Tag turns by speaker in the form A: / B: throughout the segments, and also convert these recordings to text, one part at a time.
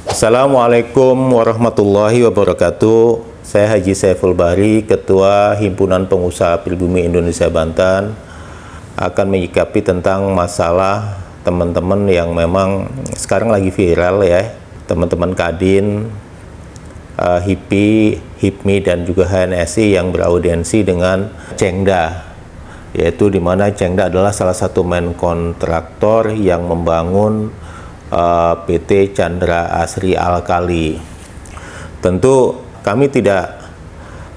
A: Assalamualaikum warahmatullahi wabarakatuh. Saya Haji Saiful Bahri, Ketua Himpunan Pengusaha Pribumi Indonesia Banten, akan menyikapi tentang masalah teman-teman yang memang sekarang lagi viral ya, teman-teman Kadin, HIPI, HIPMI dan juga HNSI yang beraudiensi dengan Cengda, yaitu di mana Cengda adalah salah satu main kontraktor yang membangun PT Chandra Asri Alkali. Tentu kami tidak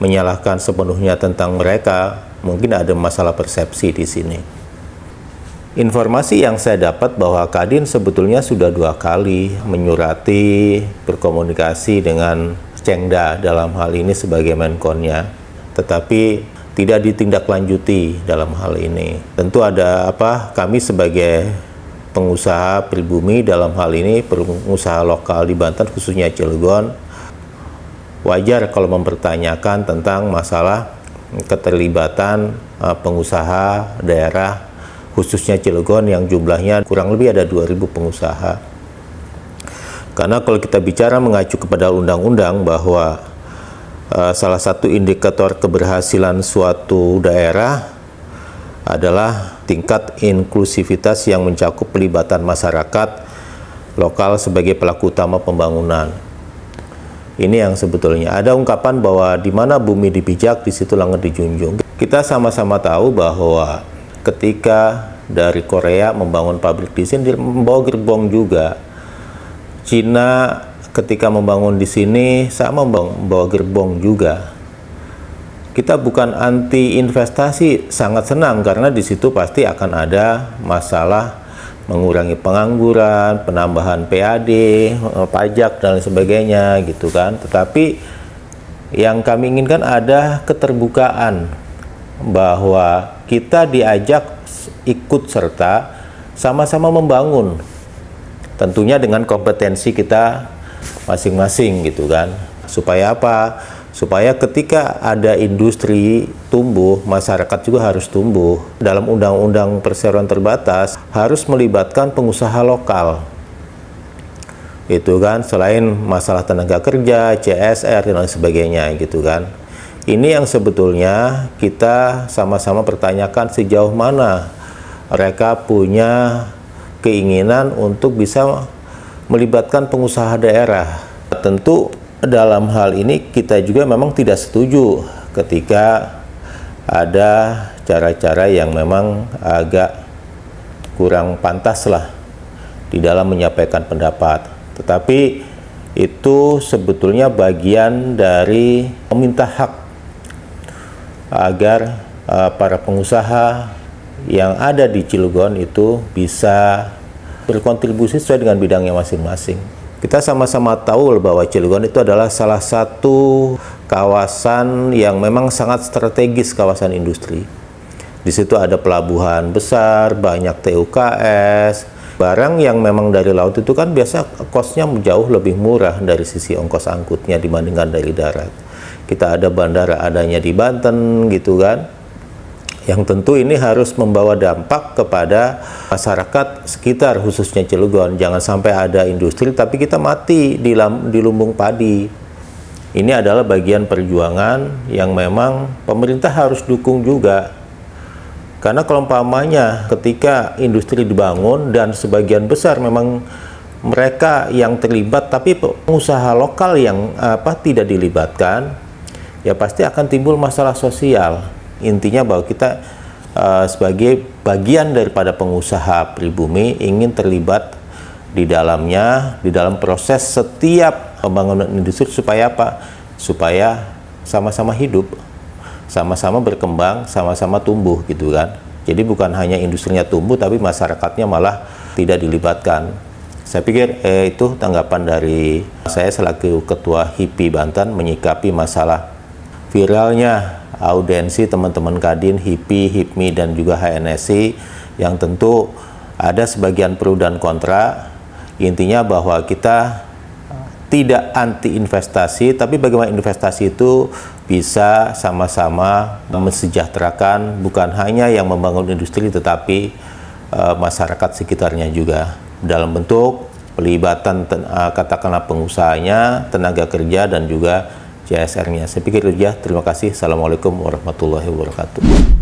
A: menyalahkan sepenuhnya tentang mereka, mungkin ada masalah persepsi di sini. Informasi yang saya dapat bahwa Kadin sebetulnya sudah 2 kali menyurati, berkomunikasi dengan Cengda dalam hal ini sebagai menkonnya, tetapi tidak ditindaklanjuti dalam hal ini. Tentu ada kami sebagai pengusaha pribumi, dalam hal ini pengusaha lokal di Banten khususnya Cilegon, wajar kalau mempertanyakan tentang masalah keterlibatan pengusaha daerah khususnya Cilegon yang jumlahnya kurang lebih ada 2.000 pengusaha. Karena kalau kita bicara mengacu kepada undang-undang bahwa salah satu indikator keberhasilan suatu daerah adalah tingkat inklusivitas yang mencakup pelibatan masyarakat lokal sebagai pelaku utama pembangunan. Ini yang sebetulnya ada ungkapan bahwa di mana bumi dipijak, di situ langit dijunjung. Kita sama-sama tahu bahwa ketika dari Korea membangun pabrik di sini membawa gerbong juga. Cina ketika membangun di sini sama membawa gerbong juga. Kita bukan anti investasi, sangat senang karena di situ pasti akan ada masalah mengurangi pengangguran, penambahan PAD, pajak dan sebagainya gitu kan. Tetapi yang kami inginkan ada keterbukaan bahwa kita diajak ikut serta sama-sama membangun. Tentunya dengan kompetensi kita masing-masing gitu kan. Supaya apa? Supaya ketika ada industri tumbuh, masyarakat juga harus tumbuh. Dalam Undang-Undang Perseroan Terbatas harus melibatkan pengusaha lokal. Itu kan, selain masalah tenaga kerja, CSR dan lain sebagainya gitu kan. Ini yang sebetulnya kita sama-sama pertanyakan sejauh mana mereka punya keinginan untuk bisa melibatkan pengusaha daerah. Tentu dalam hal ini kita juga memang tidak setuju ketika ada cara-cara yang memang agak kurang pantas lah di dalam menyampaikan pendapat. Tetapi itu sebetulnya bagian dari meminta hak agar para pengusaha yang ada di Cilegon itu bisa berkontribusi sesuai dengan bidangnya masing-masing. Kita sama-sama tahu bahwa Cilegon itu adalah salah satu kawasan yang memang sangat strategis, kawasan industri. Di situ ada pelabuhan besar, banyak TUKS, barang yang memang dari laut itu kan biasa kosnya jauh lebih murah dari sisi ongkos angkutnya dibandingkan dari darat. Kita ada bandara adanya di Banten gitu kan. Yang tentu ini harus membawa dampak kepada masyarakat sekitar khususnya Cilegon. Jangan sampai ada industri tapi kita mati di lumbung padi. Ini adalah bagian perjuangan yang memang pemerintah harus dukung juga. Karena kalau umpamanya ketika industri dibangun dan sebagian besar memang mereka yang terlibat tapi pengusaha lokal yang tidak dilibatkan, ya pasti akan timbul masalah sosial. Intinya bahwa kita sebagai bagian daripada pengusaha pribumi ingin terlibat di dalamnya, di dalam proses setiap pembangunan industri supaya apa? Supaya sama-sama hidup, sama-sama berkembang, sama-sama tumbuh gitu kan. Jadi bukan hanya industrinya tumbuh tapi masyarakatnya malah tidak dilibatkan. Saya pikir itu tanggapan dari saya selaku Ketua HIPI Banten menyikapi masalah viralnya audiensi teman-teman Kadin, HIPI, HIPMI dan juga HNSI yang tentu ada sebagian pro dan kontra. Intinya bahwa kita tidak anti investasi, tapi bagaimana investasi itu bisa sama-sama mensejahterakan bukan hanya yang membangun industri tetapi masyarakat sekitarnya juga dalam bentuk pelibatan katakanlah pengusahanya, tenaga kerja, dan juga CSR-nya. Saya pikir itu aja. Terima kasih. Assalamualaikum warahmatullahi wabarakatuh.